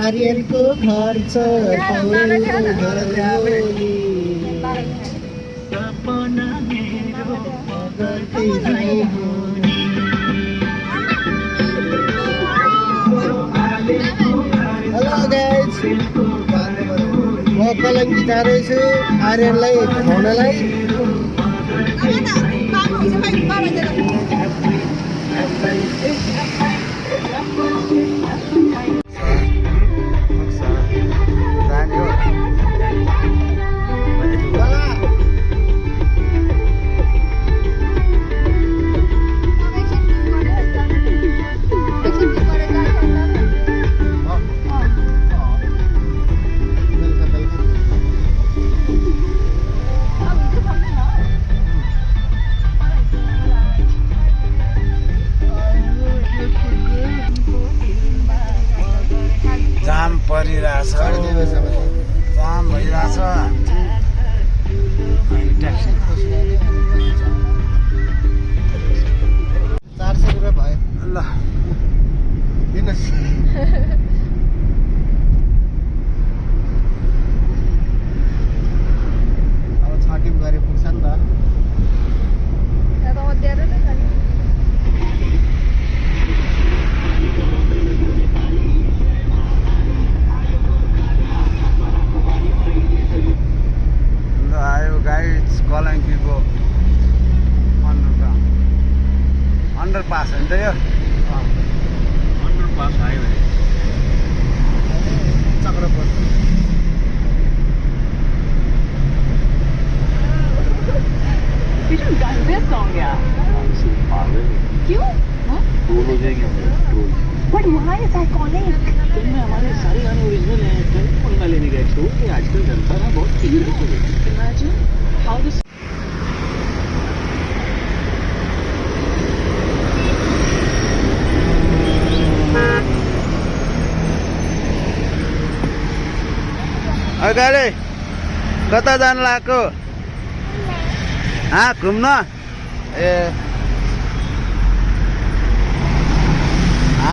आर्यनको घर छ hello guys म कलङ्की जाँदैछु आर्यनलाई खुवाउनलाई जाम परिरहेछ जाम भइरहेछ 400 रुपियाँ भयो ल दिनुहोस् अब छटिम गरे पुग्छ नि त आयो गाइड्स कलङ्कीको अन्डरपास हो नि त यो अन्डरपास आयो भने चक्रपथ क्यों? But why is iconic? Film में हमारे सारे गाने ओरिजिनल हैं फिल्म कौन गा लेने गए शो कि आजकल जनता ना बहुत सीरियस हो गई Imagine how this. अगाडि कता जानु लाग्यो घुम्न ए